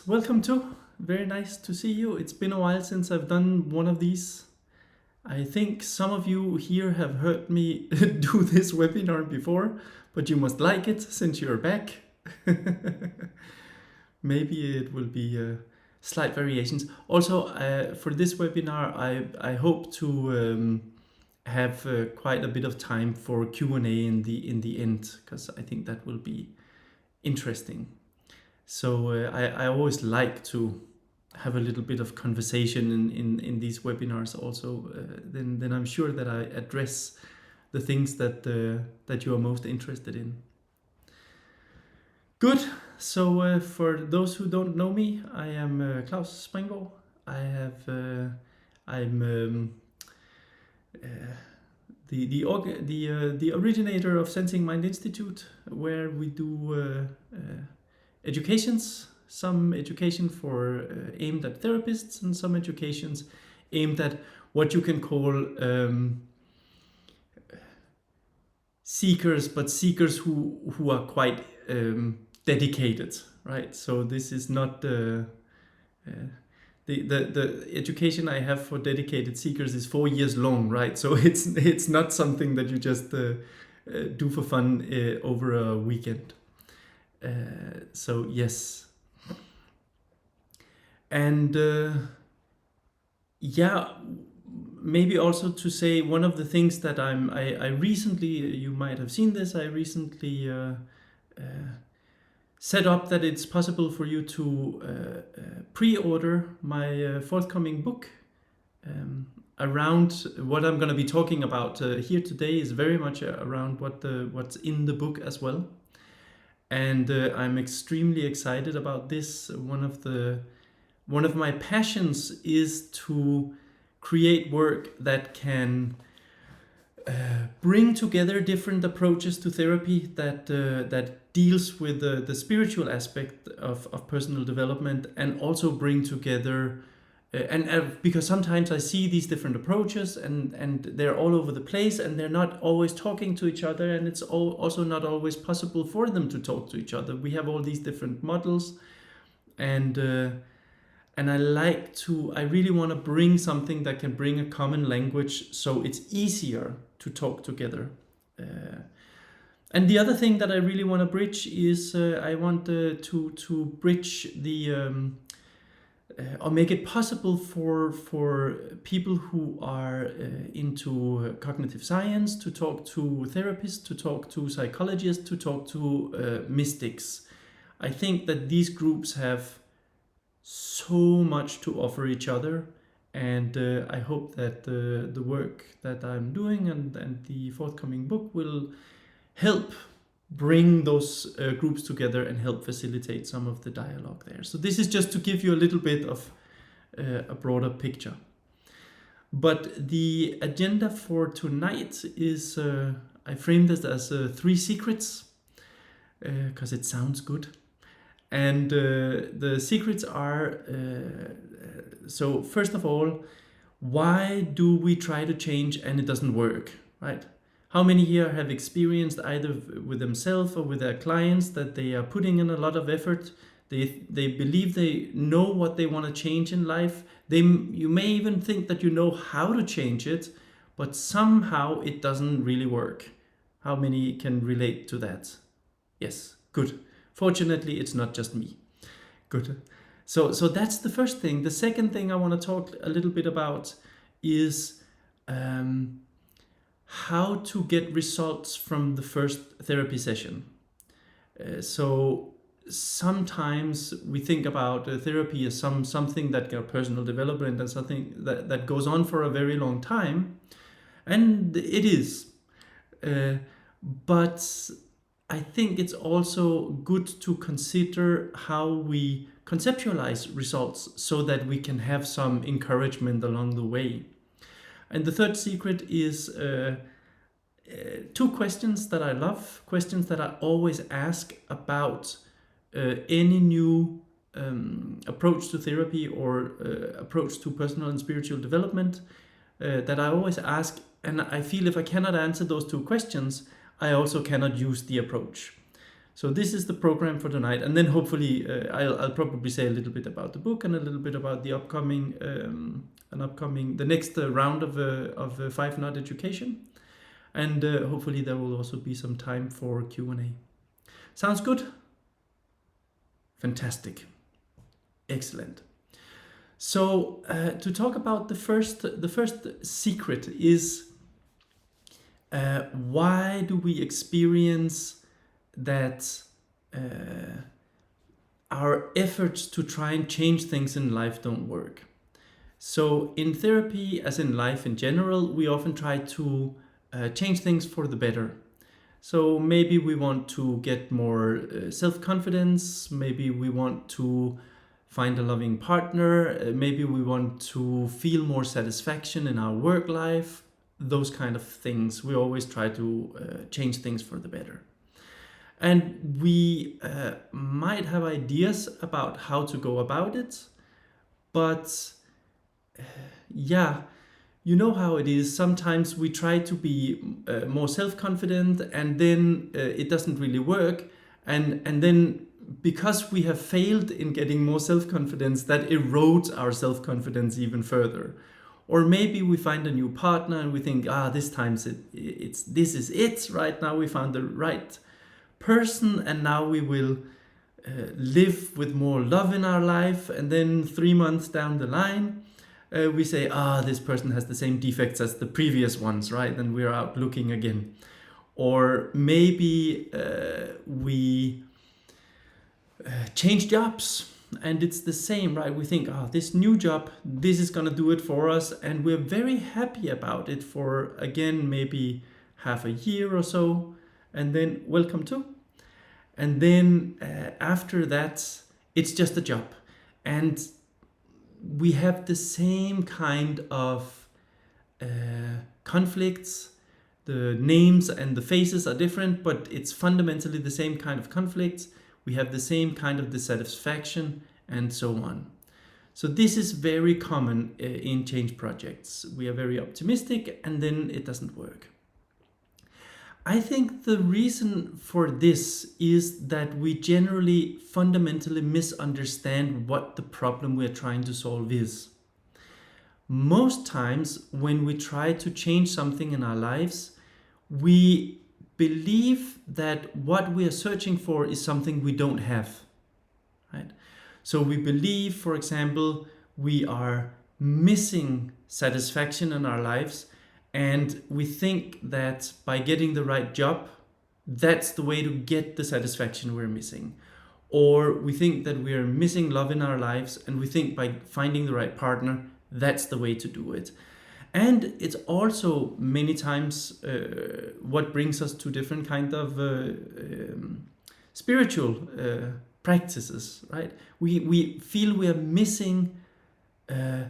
welcome to. Very nice to see you. It's been a while since I've done one of these. I think some of you here have heard me do this webinar before, but you must like it since you're back. Maybe it will be slight variations. Also, for this webinar, I hope to have quite a bit of time for Q&A in the end, because I think that will be interesting. So I always like to have a little bit of conversation in these webinars also. Then I'm sure that I address the things that you are most interested in. Good. So for those who don't know me, I am Claus Springborg. I'm the originator of Sensing Mind Institute, where we do educations, some education for aimed at therapists, and some educations aimed at what you can call seekers, but seekers who are quite dedicated, right? So this is not the education I have for dedicated seekers is 4 years long, right? So it's not something that you just do for fun over a weekend. So yes, and yeah, maybe also to say one of the things that I recently, you might have seen this, I recently set up that it's possible for you to pre-order my forthcoming book. Around what I'm going to be talking about here today is very much around what's in the book as well. And I'm extremely excited about this. One of my passions is to create work that can bring together different approaches to therapy that deals with the spiritual aspect of personal development, and also bring together because sometimes I see these different approaches and they're all over the place, and they're not always talking to each other, and it's also not always possible for them to talk to each other. We have all these different models, and I really want to bring something that can bring a common language, so it's easier to talk together. And the other thing that I really want to bridge is I want to bridge the or make it possible for people who are into cognitive science to talk to therapists, to talk to psychologists, to talk to mystics. I think that these groups have so much to offer each other, and I hope that the work that I'm doing and the forthcoming book will help bring those groups together and help facilitate some of the dialogue there. So this is just to give you a little bit of a broader picture. But the agenda for tonight is, I framed this as 3 secrets, because it sounds good. And the secrets are, so first of all, why do we try to change and it doesn't work, right? How many here have experienced either with themselves or with their clients that they are putting in a lot of effort? They believe they know what they want to change in life. You may even think that you know how to change it, but somehow it doesn't really work. How many can relate to that? Yes, good. Fortunately, it's not just me. Good. So that's the first thing. The second thing I want to talk a little bit about is how to get results from the first therapy session. So sometimes we think about therapy as something that personal development and something that goes on for a very long time, and it is. But I think it's also good to consider how we conceptualize results so that we can have some encouragement along the way. And the third secret is 2 questions that I love, questions that I always ask about any new approach to therapy or approach to personal and spiritual development that I always ask. And I feel if I cannot answer those 2 questions, I also cannot use the approach. So this is the program for tonight, and then hopefully I'll probably say a little bit about the book and a little bit about the upcoming the next round of 5 Knot Education, and hopefully there will also be some time for Q&A. Sounds good? Fantastic, excellent. So to talk about the first secret is why do we experience that our efforts to try and change things in life don't work. So in therapy, as in life in general, we often try to change things for the better. So maybe we want to get more self-confidence, maybe we want to find a loving partner, maybe we want to feel more satisfaction in our work life, those kind of things. We always try to change things for the better. And we might have ideas about how to go about it, but yeah, you know how it is. Sometimes we try to be more self-confident, and then it doesn't really work. And then because we have failed in getting more self-confidence, that erodes our self-confidence even further. Or maybe we find a new partner and we think, this time this is it. Right now we found the right person, and now we will live with more love in our life. And then 3 months down the line, we say, this person has the same defects as the previous ones, right? And we're out looking again. Or maybe we change jobs, and it's the same, right? We think, this new job, this is gonna do it for us, and we're very happy about it for, again, maybe half a year or so, and then welcome to. And then after that, it's just a job. And we have the same kind of conflicts. The names and the faces are different, but it's fundamentally the same kind of conflicts. We have the same kind of dissatisfaction, and so on. So this is very common in change projects. We are very optimistic, and then it doesn't work. I think the reason for this is that we generally fundamentally misunderstand what the problem we're trying to solve is. Most times when we try to change something in our lives, we believe that what we are searching for is something we don't have, right? So we believe, for example, we are missing satisfaction in our lives, and we think that by getting the right job, that's the way to get the satisfaction we're missing. Or we think that we are missing love in our lives, and we think by finding the right partner, that's the way to do it. And it's also many times what brings us to different kind of spiritual practices, right? We feel we are missing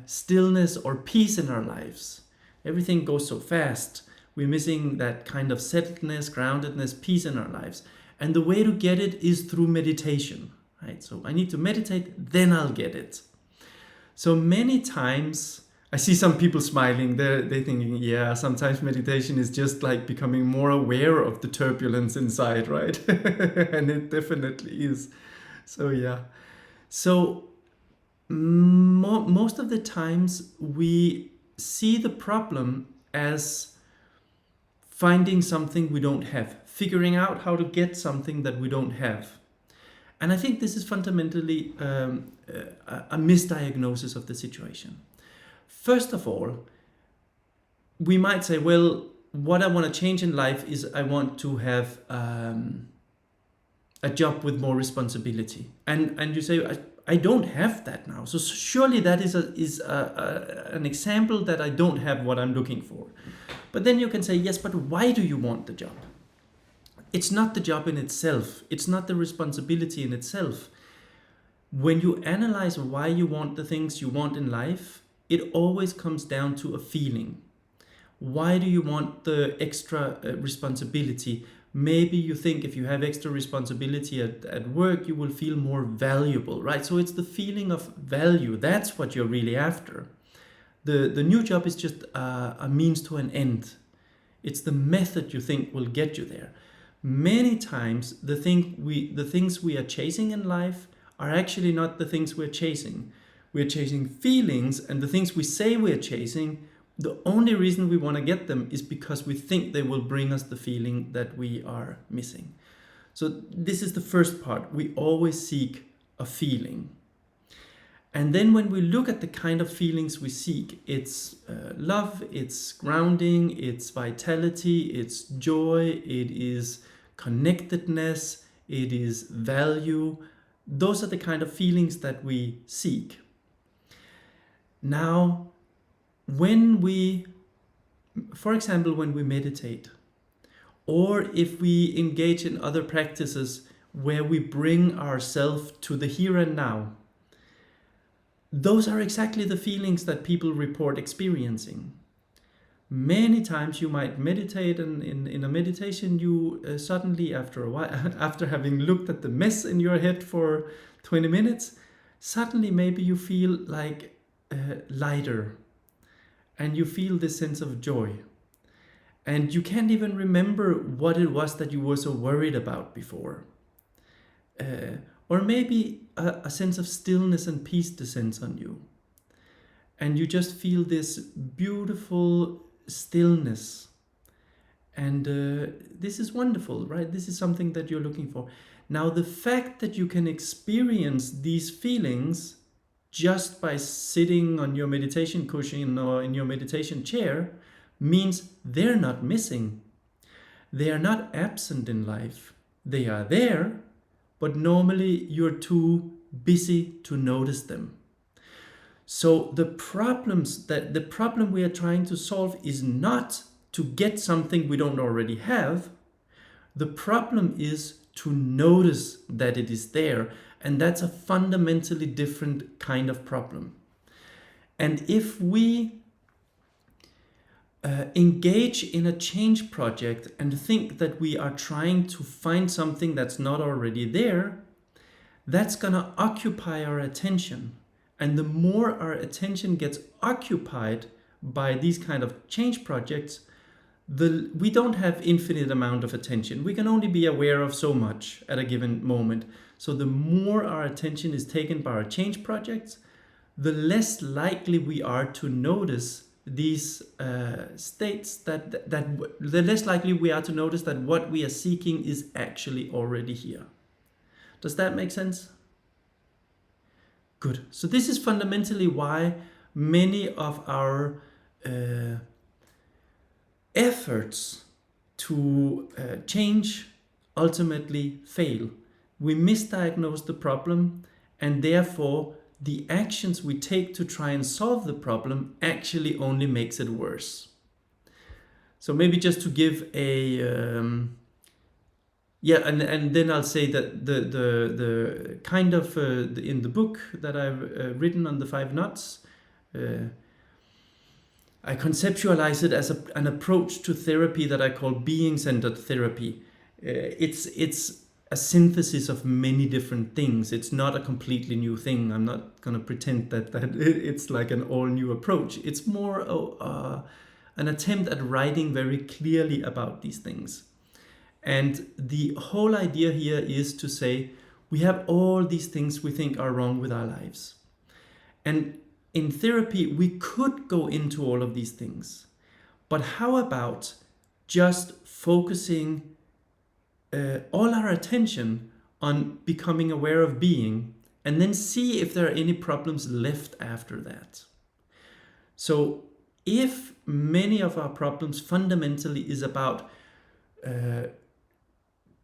stillness or peace in our lives. Everything goes so fast. We're missing that kind of settledness, groundedness, peace in our lives. And the way to get it is through meditation, right? So I need to meditate, then I'll get it. So many times I see some people smiling. They're thinking, yeah, sometimes meditation is just like becoming more aware of the turbulence inside, right? And it definitely is. So yeah. So most of the times we see the problem as finding something we don't have, figuring out how to get something that we don't have. And I think this is fundamentally a misdiagnosis of the situation. First of all, we might say, well, what I want to change in life is I want to have a job with more responsibility. And you say, I don't have that now. So surely that is an example that I don't have what I'm looking for. But then you can say, yes, but why do you want the job? It's not the job in itself. It's not the responsibility in itself. When you analyze why you want the things you want in life, it always comes down to a feeling. Why do you want the extra responsibility? Maybe you think if you have extra responsibility at work, you will feel more valuable, right? So it's the feeling of value. That's what you're really after. The new job is just a means to an end. It's the method you think will get you there. Many times the things we are chasing in life are actually not the things we're chasing. We're chasing feelings, and the things we say we're chasing, the only reason we want to get them is because we think they will bring us the feeling that we are missing. So this is the first part. We always seek a feeling. And then when we look at the kind of feelings we seek, it's love, it's grounding, it's vitality, it's joy, it is connectedness, it is value. Those are the kind of feelings that we seek. Now, for example, when we meditate, or if we engage in other practices where we bring ourselves to the here and now, those are exactly the feelings that people report experiencing. Many times you might meditate, and in a meditation you suddenly, after a while, after having looked at the mess in your head for 20 minutes, suddenly maybe you feel like lighter, and you feel this sense of joy. And you can't even remember what it was that you were so worried about before. Or maybe a sense of stillness and peace descends on you. And you just feel this beautiful stillness. And this is wonderful, right? This is something that you're looking for. Now, the fact that you can experience these feelings just by sitting on your meditation cushion or in your meditation chair means they're not missing. They are not absent in life. They are there, but normally you're too busy to notice them. So the problem we are trying to solve is not to get something we don't already have. The problem is to notice that it is there, and that's a fundamentally different kind of problem. And if we engage in a change project and think that we are trying to find something that's not already there, that's going to occupy our attention. And the more our attention gets occupied by these kind of change projects, we don't have infinite amount of attention. We can only be aware of so much at a given moment. So the more our attention is taken by our change projects, the less likely we are to notice these states, the less likely we are to notice that what we are seeking is actually already here. Does that make sense? Good. So this is fundamentally why many of our efforts to change ultimately fail. We misdiagnose the problem, and therefore the actions we take to try and solve the problem actually only makes it worse. So maybe just to give a and then I'll say that the kind of in the book that I've written on the 5 knots, I conceptualize it as an approach to therapy that I call being-centered therapy. It's a synthesis of many different things. It's not a completely new thing. I'm not going to pretend that it's like an all-new approach. It's more an attempt at writing very clearly about these things. And the whole idea here is to say, we have all these things we think are wrong with our lives. And in therapy, we could go into all of these things. But how about just focusing all our attention on becoming aware of being, and then see if there are any problems left after that? So if many of our problems fundamentally is about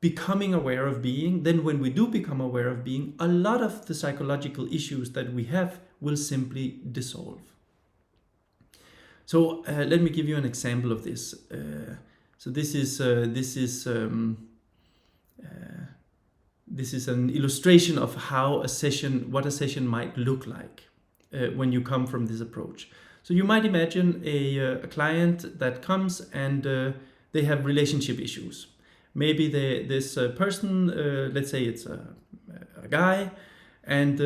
becoming aware of being, then when we do become aware of being, a lot of the psychological issues that we have will simply dissolve. So let me give you an example of this. So this is an illustration of what a session might look like when you come from this approach. So you might imagine a client that comes and they have relationship issues. Maybe this person, let's say it's a guy, and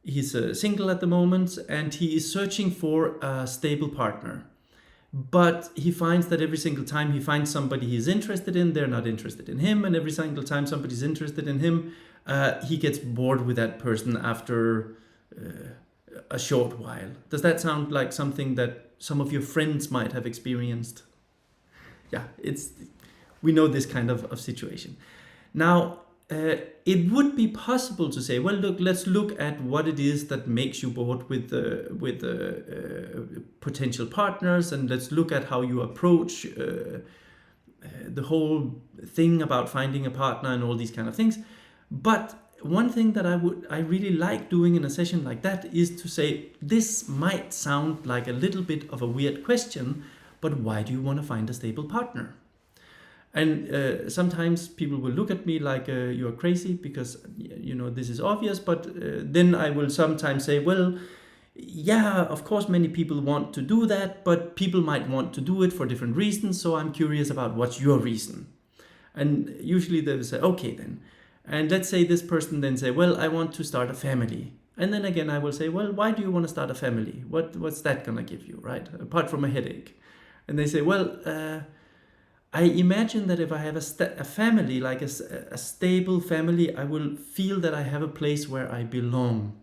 he's single at the moment, and he is searching for a stable partner. But he finds that every single time he finds somebody he's interested in, they're not interested in him. And every single time somebody's interested in him, he gets bored with that person after a short while. Does that sound like something that some of your friends might have experienced? Yeah, we know this kind of situation. Now, it would be possible to say, well, look, let's look at what it is that makes you bored with potential partners, and let's look at how you approach the whole thing about finding a partner and all these kind of things. But one thing that I really like doing in a session like that is to say, this might sound like a little bit of a weird question, but why do you want to find a stable partner? And sometimes people will look at me like you're crazy because, this is obvious. But then I will sometimes say, well, yeah, of course, many people want to do that, but people might want to do it for different reasons. So I'm curious about what's your reason. And usually they will say, okay, then. And let's say this person then say, well, I want to start a family. And then again, I will say, well, why do you want to start a family? What's that going to give you, right? Apart from a headache. And they say, well, I imagine that if I have a family, like a stable family, I will feel that I have a place where I belong.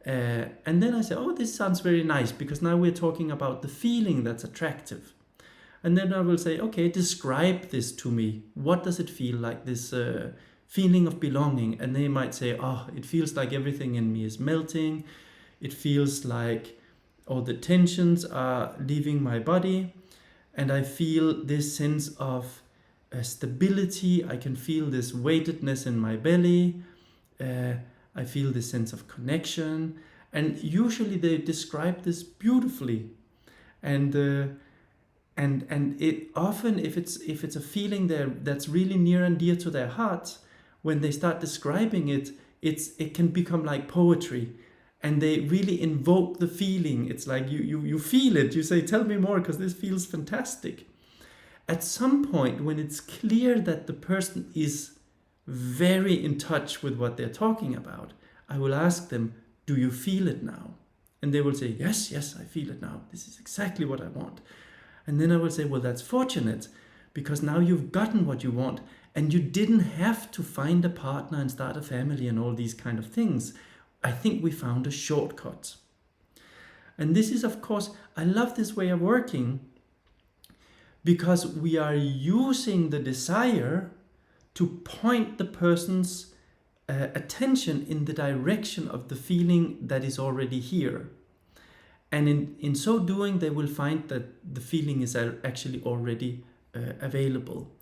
And then I say, oh, this sounds very nice, because now we're talking about the feeling that's attractive. And then I will say, okay, describe this to me. What does it feel like, this feeling of belonging? And they might say, oh, it feels like everything in me is melting. It feels like all the tensions are leaving my body. And I feel this sense of stability. I can feel this weightedness in my belly. I feel this sense of connection. And usually they describe this beautifully. And it often, if it's a feeling that's really near and dear to their hearts, when they start describing it, it can become like poetry. And they really invoke the feeling. It's like you feel it. You say, tell me more, because this feels fantastic. At some point, when it's clear that the person is very in touch with what they're talking about, I will ask them, do you feel it now? And they will say, yes, I feel it now. This is exactly what I want. And then I will say, well, that's fortunate, because now you've gotten what you want, and you didn't have to find a partner and start a family and all these kind of things. I think we found a shortcut. And this is, of course, I love this way of working, because we are using the desire to point the person's attention in the direction of the feeling that is already here. And in so doing, they will find that the feeling is actually already available.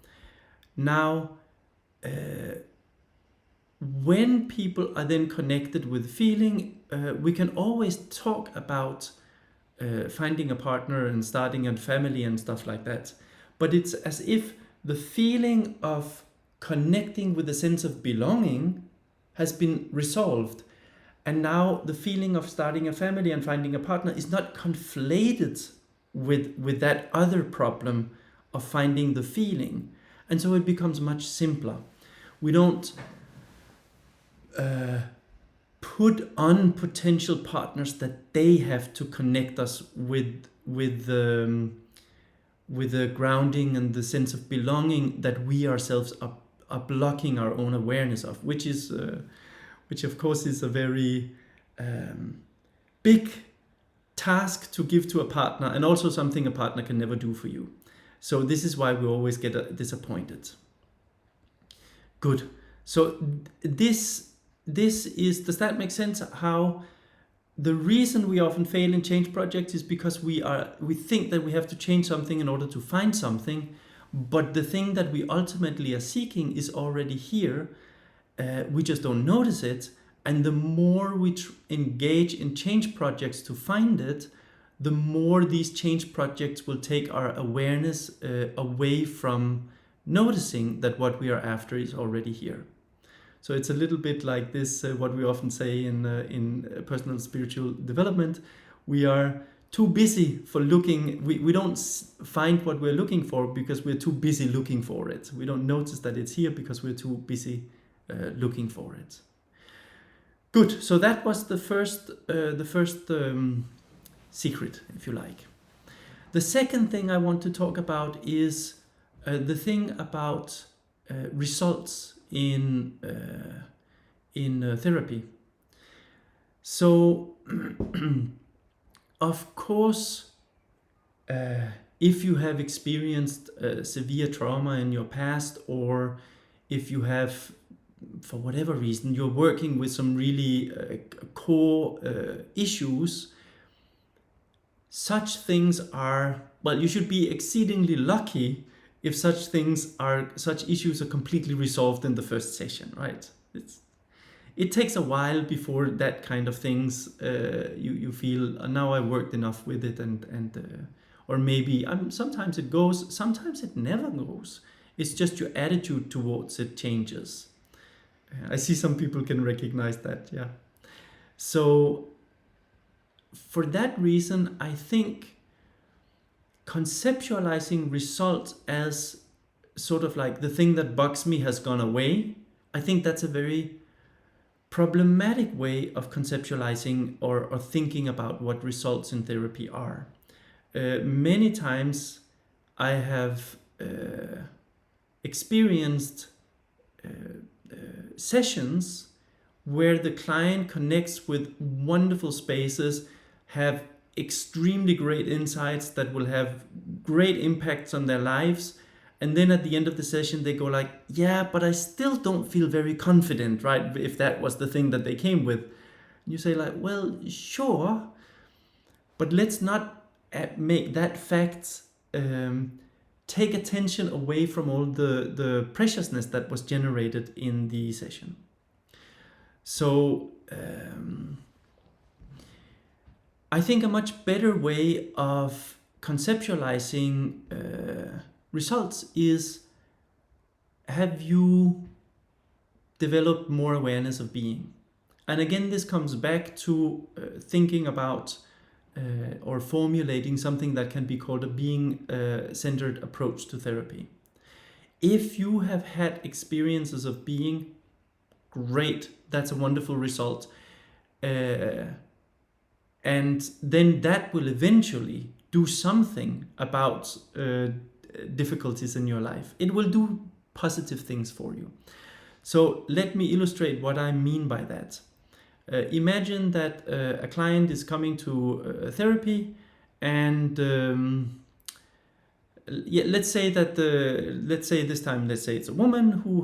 Now, when people are then connected with feeling, we can always talk about finding a partner and starting a family and stuff like that. But it's as if the feeling of connecting with the sense of belonging has been resolved. And now the feeling of starting a family and finding a partner is not conflated with that other problem of finding the feeling. And so it becomes much simpler. We don't put on potential partners that they have to connect us with the grounding and the sense of belonging that we ourselves are blocking our own awareness of, which of course is a very big task to give to a partner, and also something a partner can never do for you. So this is why we always get disappointed. Good. So does that make sense? How the reason we often fail in change projects is because we think that we have to change something in order to find something, but the thing that we ultimately are seeking is already here. We just don't notice it. And the more we engage in change projects to find it, the more these change projects will take our awareness away from noticing that what we are after is already here. So it's a little bit like this, what we often say in personal spiritual development. We are too busy for looking. We don't find what we're looking for because we're too busy looking for it. We don't notice that it's here because we're too busy looking for it. Good. So that was the first secret, if you like. The second thing I want to talk about is the thing about results in therapy. So, of course, if you have experienced severe trauma in your past, or if you have, for whatever reason, you're working with some really core issues, such things are, well, you should be exceedingly lucky if such issues are completely resolved in the first session, right? It takes a while before that kind of things you feel now I worked enough with it, and or maybe sometimes it goes, sometimes it never goes. It's just your attitude towards it changes. I see some people can recognize that, yeah. So for that reason, I think conceptualizing results as sort of like the thing that bugs me has gone away, I think that's a very problematic way of conceptualizing or thinking about what results in therapy are. Many times I have experienced sessions where the client connects with wonderful spaces, have extremely great insights that will have great impacts on their lives, and then at the end of the session they go like, yeah, but I still don't feel very confident, right? If that was the thing that they came with. You say like, well, sure, but let's not make that fact take attention away from all the preciousness that was generated in the session. So I think a much better way of conceptualizing results is, have you developed more awareness of being? And again, this comes back to thinking about or formulating something that can be called a being-centered approach to therapy. If you have had experiences of being, great, that's a wonderful result. And then that will eventually do something about difficulties in your life. It will do positive things for you. So let me illustrate what I mean by that. Imagine that a client is coming to therapy, and let's say it's a woman who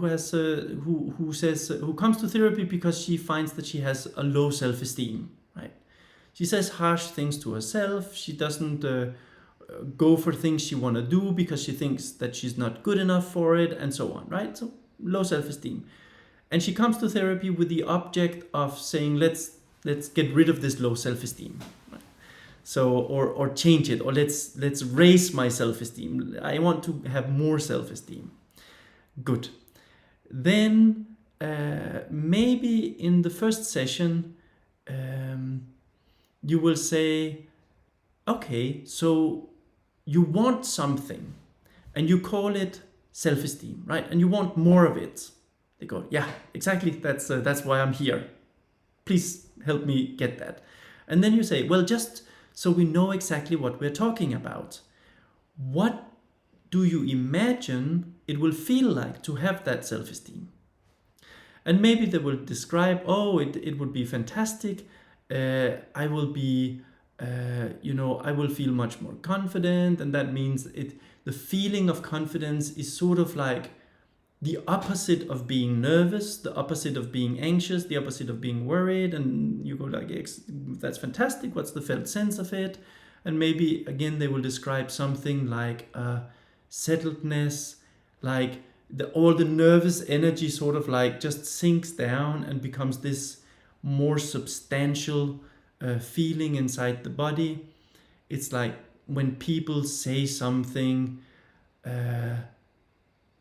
comes to therapy because she finds that she has a low self-esteem, right? She says harsh things to herself. She doesn't go for things she want to do because she thinks that she's not good enough for it, and so on, right? So low self-esteem. And she comes to therapy with the object of saying, let's get rid of this low self-esteem. Right? So, or change it, or let's raise my self-esteem. I want to have more self-esteem. Good. Then maybe in the first session, you will say, okay, so you want something, and you call it self-esteem, right? And you want more of it. They go, yeah, exactly. That's why I'm here. Please help me get that. And then you say, well, just so we know exactly what we're talking about, what do you imagine it will feel like to have that self-esteem? And maybe they will describe, it would be fantastic. I will be, I will feel much more confident. And that means the feeling of confidence is sort of like the opposite of being nervous, the opposite of being anxious, the opposite of being worried. And you go like, that's fantastic. What's the felt sense of it? And maybe again, they will describe something like settledness, like all the nervous energy sort of like just sinks down and becomes this more substantial feeling inside the body. It's like when people say something,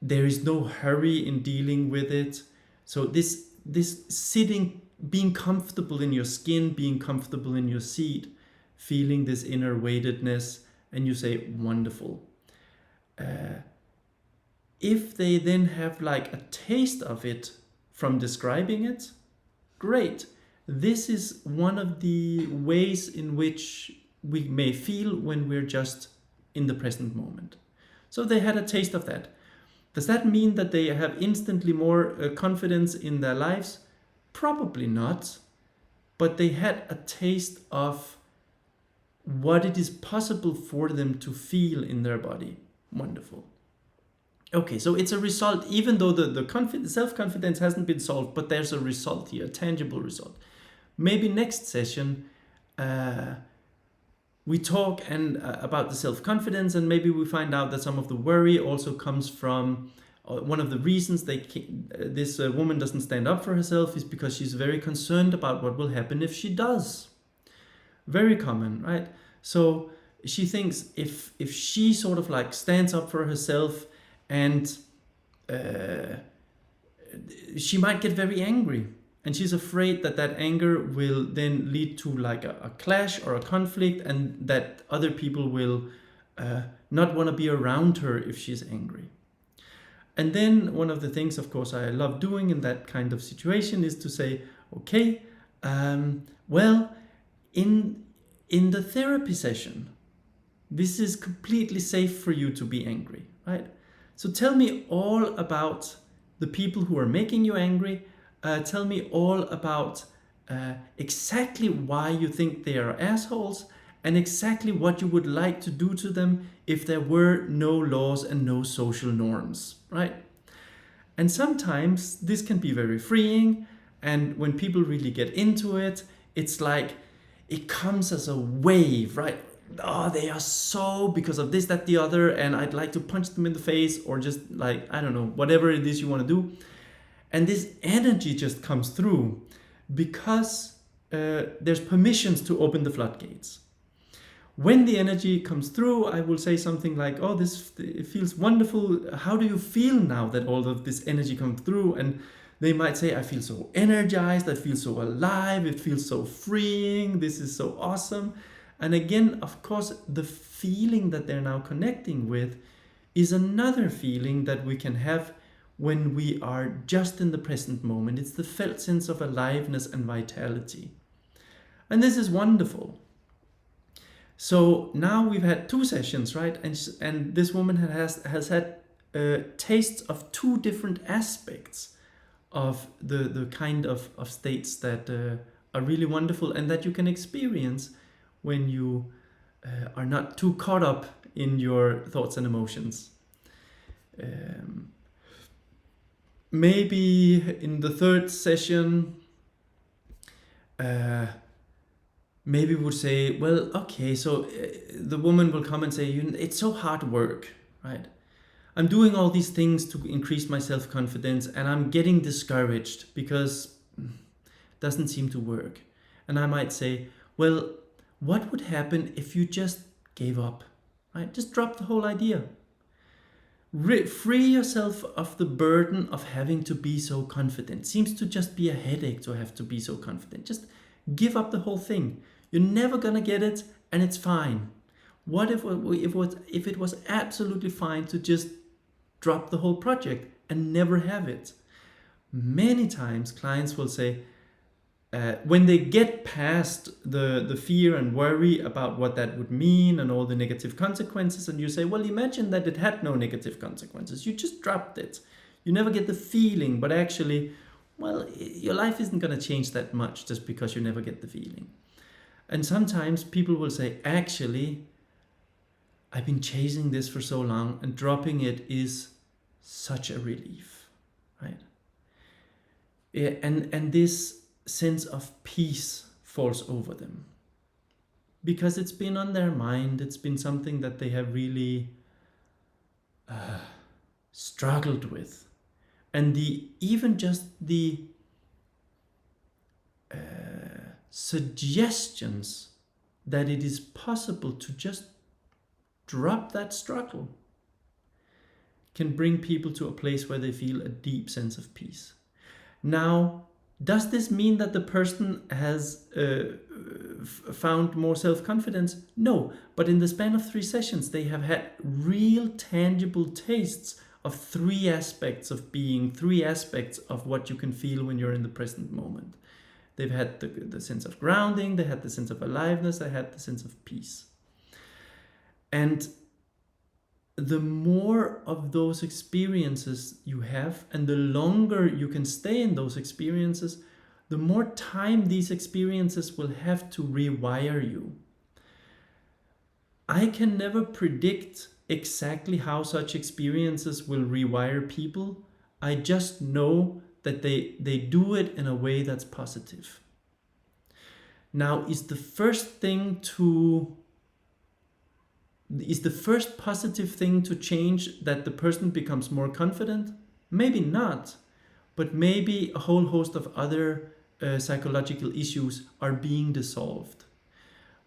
there is no hurry in dealing with it. So this sitting, being comfortable in your skin, being comfortable in your seat, feeling this inner weightedness, and you say, wonderful. If they then have like a taste of it from describing it, great. This is one of the ways in which we may feel when we're just in the present moment. So they had a taste of that. Does that mean that they have instantly more confidence in their lives? Probably not. But they had a taste of what it is possible for them to feel in their body. Wonderful. Okay, so it's a result, even though the self-confidence hasn't been solved, but there's a result here, a tangible result. Maybe next session, we talk about the self-confidence, and maybe we find out that some of the worry also comes from one of the reasons this woman doesn't stand up for herself is because she's very concerned about what will happen if she does. Very common, right? So she thinks if she sort of like stands up for herself, and she might get very angry, and she's afraid that anger will then lead to like a clash or a conflict, and that other people will not want to be around her if she's angry. And then one of the things, of course, I love doing in that kind of situation is to say, okay, well, in the therapy session, this is completely safe for you to be angry, right? So tell me all about the people who are making you angry. Tell me all about exactly why you think they are assholes, and exactly what you would like to do to them if there were no laws and no social norms, right? And sometimes this can be very freeing, and when people really get into it, it's like it comes as a wave, right? Oh, they are so because of this, that, the other, and I'd like to punch them in the face, or just like, I don't know, whatever it is you want to do. And this energy just comes through because there's permissions to open the floodgates. When the energy comes through, I will say something like, oh, it feels wonderful. How do you feel now that all of this energy comes through? And they might say, I feel so energized, I feel so alive, it feels so freeing, this is so awesome. And again, of course, the feeling that they're now connecting with is another feeling that we can have when we are just in the present moment. It's the felt sense of aliveness and vitality. And this is wonderful. So now we've had 2 sessions, right? And this woman has had tastes of 2 different aspects of the kind of states that are really wonderful, and that you can experience when you are not too caught up in your thoughts and emotions. Maybe in the 3rd session, maybe we would say, well, okay, so the woman will come and say, it's so hard work, right? I'm doing all these things to increase my self-confidence, and I'm getting discouraged because it doesn't seem to work. And I might say, well, what would happen if you just gave up, right? Just drop the whole idea. Free yourself of the burden of having to be so confident. Seems to just be a headache to have to be so confident. Just give up the whole thing. You're never gonna get it, and it's fine. What if it was absolutely fine to just drop the whole project and never have it? Many times clients will say, when they get past the fear and worry about what that would mean and all the negative consequences, and you say, well, imagine that it had no negative consequences. You just dropped it. You never get the feeling, but actually, well, your life isn't going to change that much just because you never get the feeling. And sometimes people will say, actually, I've been chasing this for so long, and dropping it is such a relief, right? Yeah, and this sense of peace falls over them because it's been on their mind. It's been something that they have really struggled with, and even just the suggestions that it is possible to just drop that struggle can bring people to a place where they feel a deep sense of peace. Now, does this mean that the person has found more self-confidence? No, but in the span of 3 sessions, they have had real tangible tastes of 3 aspects of being, 3 aspects of what you can feel when you're in the present moment. They've had the sense of grounding, they had the sense of aliveness, they had the sense of peace. And the more of those experiences you have and the longer you can stay in those experiences, the more time these experiences will have to rewire you. I can never predict exactly how such experiences will rewire people. I just know that they do it in a way that's positive. Now, is the first positive thing to change that the person becomes more confident? Maybe not, but maybe a whole host of other psychological issues are being dissolved.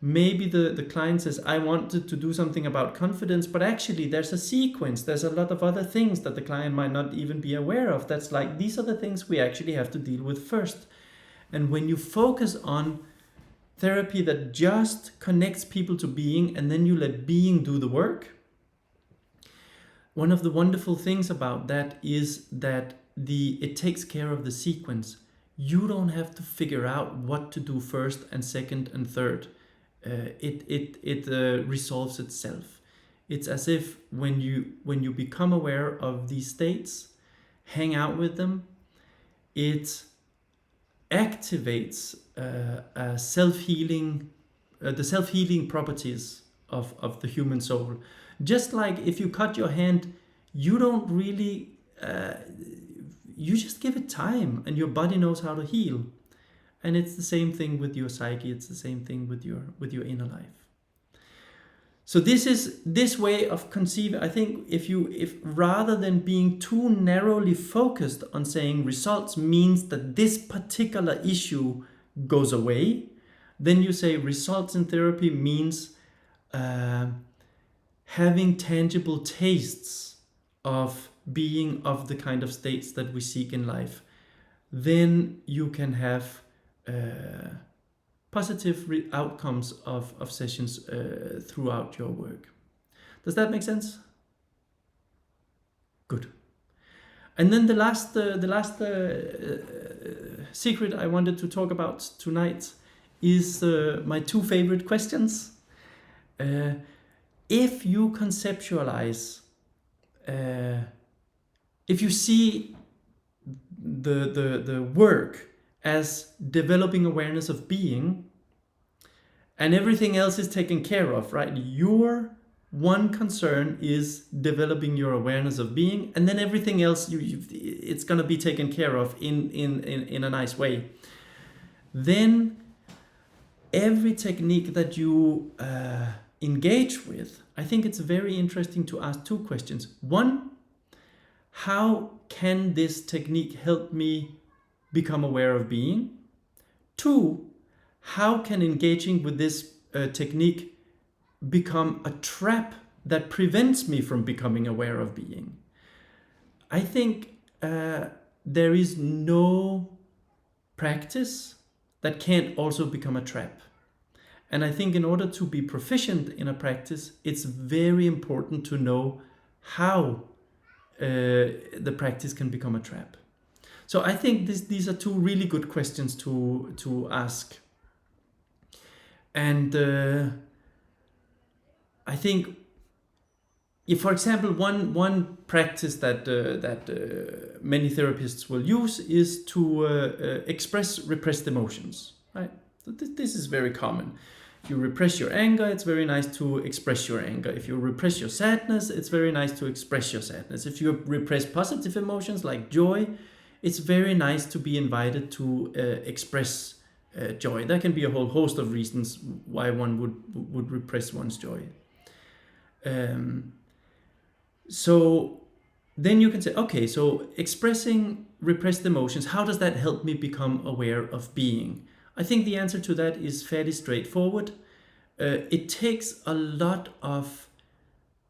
Maybe the client says, I wanted to do something about confidence, but actually there's a sequence, there's a lot of other things that the client might not even be aware of. That's like, these are the things we actually have to deal with first. And when you focus on therapy that just connects people to being, and then you let being do the work, one of the wonderful things about that is that it takes care of the sequence. You don't have to figure out what to do first and second and third. It resolves itself. It's as if when you become aware of these states, hang out with them, it activates the self-healing properties of the human soul. Just like if you cut your hand, you don't really, you just give it time and your body knows how to heal. And it's the same thing with your psyche. It's the same thing with your inner life. So this way of conceiving, I think if rather than being too narrowly focused on saying results means that this particular issue goes away, then you say results in therapy means having tangible tastes of being of the kind of states that we seek in life. Then you can have positive outcomes of sessions throughout your work. Does that make sense? Good. And then the last secret I wanted to talk about tonight is my two favorite questions. If you conceptualize, if you see the work as developing awareness of being, and everything else is taken care of, right? Your one concern is developing your awareness of being, and then everything else it's going to be taken care of in a nice way. Then every technique that you engage with, I think it's very interesting to ask two questions. One, how can this technique help me become aware of being? Two, how can engaging with this technique become a trap that prevents me from becoming aware of being? I think there is no practice that can't also become a trap. And I think in order to be proficient in a practice, it's very important to know how the practice can become a trap. So I think these are two really good questions to ask. And I think, if, for example, one practice that many therapists will use is to express repressed emotions, right? So this is very common. If you repress your anger, it's very nice to express your anger. If you repress your sadness, it's very nice to express your sadness. If you repress positive emotions like joy, it's very nice to be invited to express joy. There can be a whole host of reasons why one would repress one's joy. So then you can say, okay, so expressing repressed emotions, how does that help me become aware of being? I think the answer to that is fairly straightforward. It takes a lot of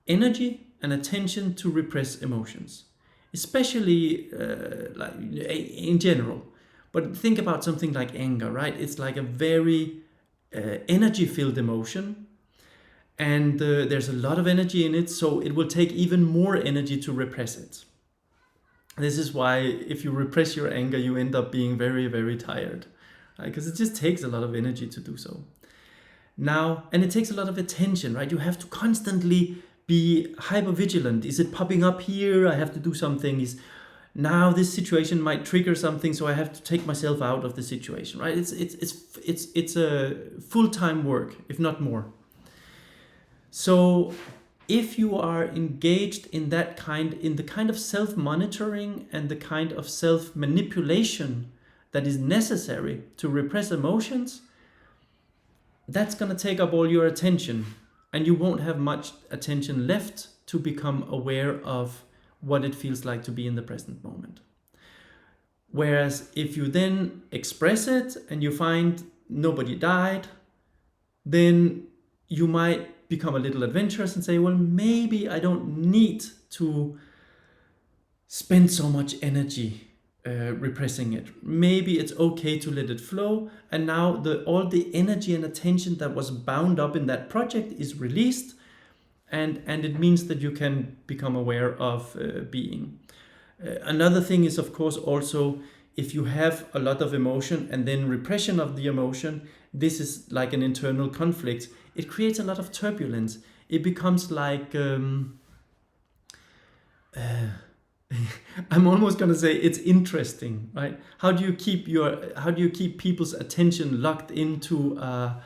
energy and attention to repress emotions, especially like in general. But think about something like anger, right? It's like a very energy-filled emotion, and there's a lot of energy in it, so it will take even more energy to repress it. This is why if you repress your anger, you end up being very, very tired, right? Because it just takes a lot of energy to do so. Now, and it takes a lot of attention, right? You have to constantly be hyper vigilant. Is it popping up here? I have to do something. Is now this situation might trigger something, so I have to take myself out of the situation, right? It's a full-time work, if not more. So if you are engaged in the kind of self-monitoring and the kind of self-manipulation that is necessary to repress emotions, that's going to take up all your attention, and you won't have much attention left to become aware of what it feels like to be in the present moment. Whereas if you then express it and you find nobody died, then you might become a little adventurous and say, well, maybe I don't need to spend so much energy repressing it. Maybe it's okay to let it flow, and now all the energy and attention that was bound up in that project is released, and it means that you can become aware of being. Another thing is, of course, also if you have a lot of emotion and then repression of the emotion, this is like an internal conflict. It creates a lot of turbulence. It becomes like I'm almost going to say it's interesting, right? How do you keep people's attention locked into a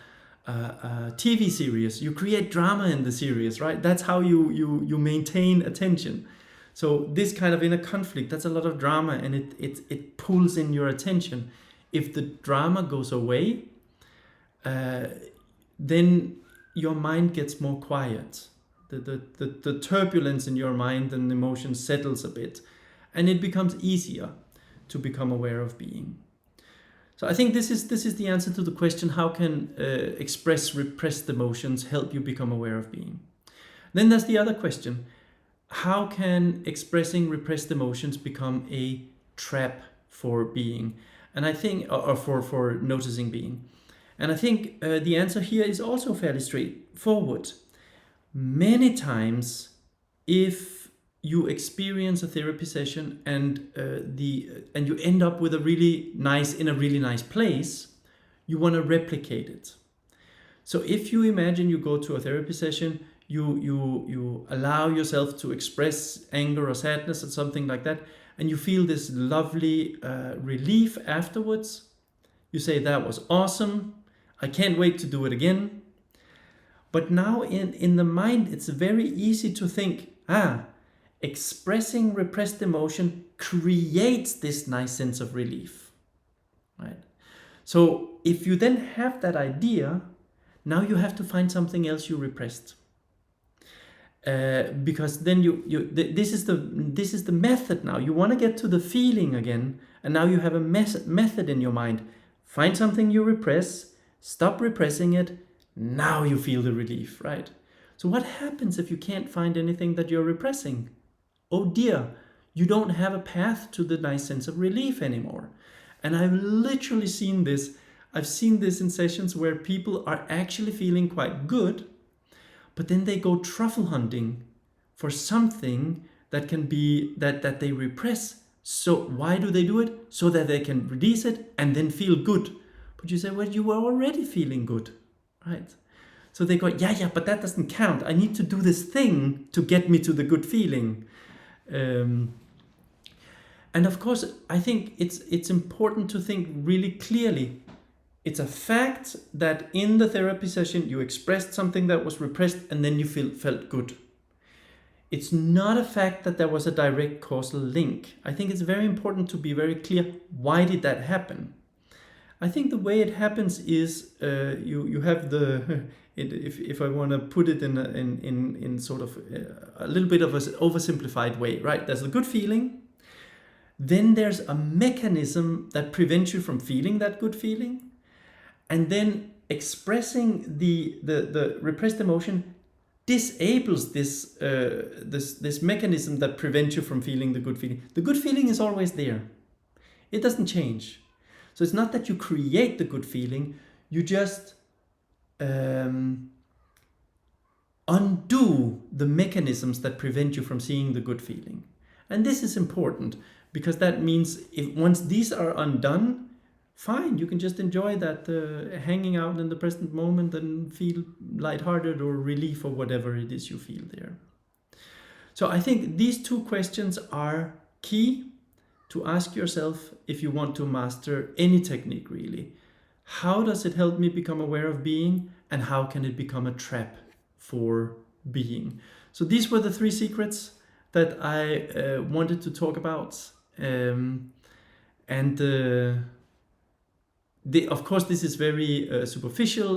TV series? You create drama in the series, right? That's how you maintain attention. So this kind of inner conflict, that's a lot of drama, and it pulls in your attention. If the drama goes away, then your mind gets more quiet. The turbulence in your mind and emotion settles a bit, and it becomes easier to become aware of being. So I think this is the answer to the question: how can express repressed emotions help you become aware of being? Then there's the other question: how can expressing repressed emotions become a trap for being? And I think, or for noticing being. And I think the answer here is also fairly straightforward. Many times, if you experience a therapy session and you end up with in a really nice place, you want to replicate it. So if you imagine you go to a therapy session, you allow yourself to express anger or sadness or something like that, and you feel this lovely relief afterwards. You say, that was awesome. I can't wait to do it again. But now in the mind, it's very easy to think, expressing repressed emotion creates this nice sense of relief, right? So if you then have that idea, now you have to find something else you repressed. Because then this is the method now. You want to get to the feeling again, and now you have a method in your mind. Find something you repress, stop repressing it, now you feel the relief, right? So what happens if you can't find anything that you're repressing? Oh dear, you don't have a path to the nice sense of relief anymore. And I've literally seen this. I've seen this in sessions where people are actually feeling quite good, but then they go truffle hunting for something that can be that they repress. So why do they do it? So that they can release it and then feel good. But you say, well, you were already feeling good, right? So they go, yeah, but that doesn't count. I need to do this thing to get me to the good feeling. And of course, I think it's important to think really clearly. It's a fact that in the therapy session, you expressed something that was repressed and then you felt good. It's not a fact that there was a direct causal link. I think it's very important to be very clear. Why did that happen? I think the way it happens is you have if I want to put it in sort of a little bit of an oversimplified way, right? There's a good feeling. Then there's a mechanism that prevents you from feeling that good feeling. And then expressing the repressed emotion disables this mechanism that prevents you from feeling the good feeling. The good feeling is always there. It doesn't change. So it's not that you create the good feeling, you just undo the mechanisms that prevent you from seeing the good feeling. And this is important because that means if once these are undone, fine, you can just enjoy that, hanging out in the present moment and feel lighthearted or relief or whatever it is you feel there. So I think these two questions are key to ask yourself if you want to master any technique really. How does it help me become aware of being, and how can it become a trap for being? So these were the 3 secrets that I wanted to talk about. Of course, this is very superficial,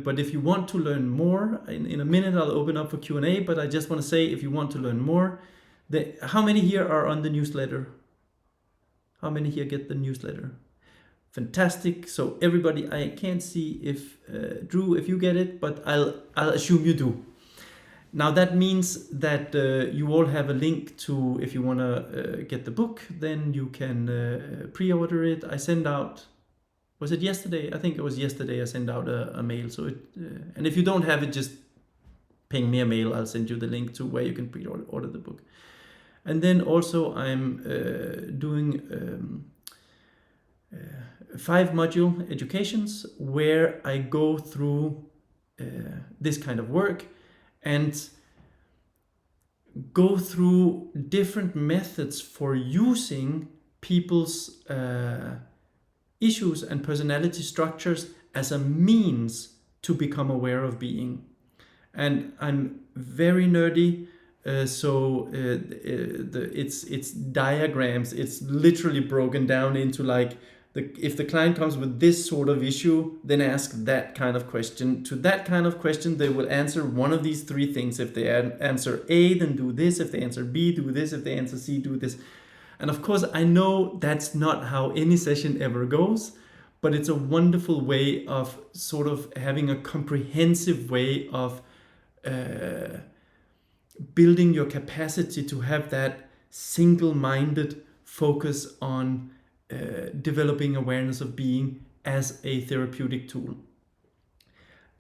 but if you want to learn more, in a minute I'll open up for Q&A, but I just want to say, if you want to learn more, how many here are on the newsletter? How many here get the newsletter? Fantastic. So everybody, I can't see if, Drew, if you get it, but I'll assume you do. Now that means that you all have a link to, if you want to get the book, then you can pre-order it. I send out, was it yesterday? I think it was yesterday I sent out a mail. So and if you don't have it, just ping me a mail. I'll send you the link to where you can pre-order the book. And then also I'm doing 5 module educations where I go through this kind of work and go through different methods for using people's issues and personality structures as a means to become aware of being. And I'm very nerdy, so it's diagrams. It's literally broken down into like, if the client comes with this sort of issue, then ask that kind of question. To that kind of question, they will answer one of these 3 things. If they answer A, then do this. If they answer B, do this. If they answer C, do this. And of course, I know that's not how any session ever goes, but it's a wonderful way of sort of having a comprehensive way of building your capacity to have that single-minded focus on developing awareness of being as a therapeutic tool.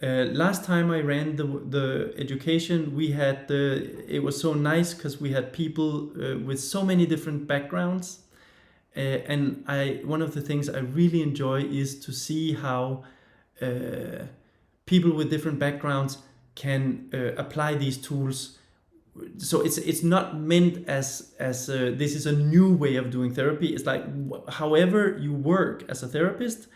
Last time I ran the education, we had it was so nice because we had people with so many different backgrounds, and one of the things I really enjoy is to see how people with different backgrounds can apply these tools. So it's not meant as this is a new way of doing therapy. It's like, however you work as a therapist,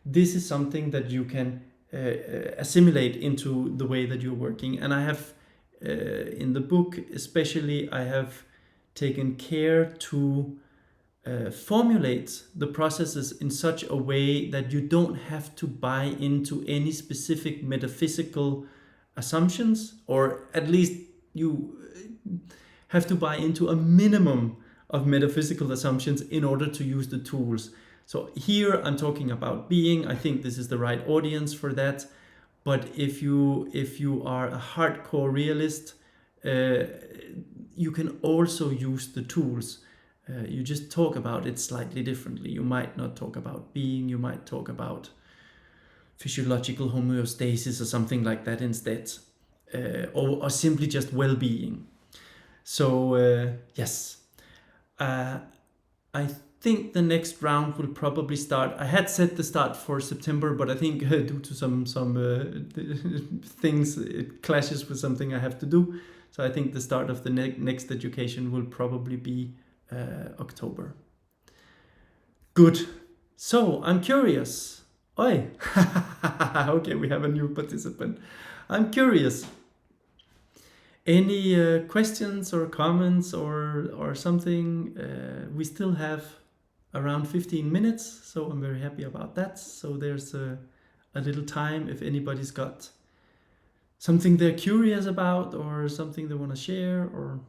this is something that you can assimilate into the way that you're working. And I have in the book especially, I have taken care to formulate the processes in such a way that you don't have to buy into any specific metaphysical assumptions, or at least you have to buy into a minimum of metaphysical assumptions in order to use the tools. So here I'm talking about being. I think this is the right audience for that. But if you are a hardcore realist, you can also use the tools. You just talk about it slightly differently. You might not talk about being. You might talk about physiological homeostasis or something like that instead, or simply just well-being. So yes, I think the next round will probably start. I had set the start for September, but I think due to some things, it clashes with something I have to do. So I think the start of the next education will probably be October. Good. So I'm curious. Oi. Okay, we have a new participant. I'm curious. Any questions or comments or something? We still have around 15 minutes, so I'm very happy about that. So there's a little time if anybody's got something they're curious about or something they want to share or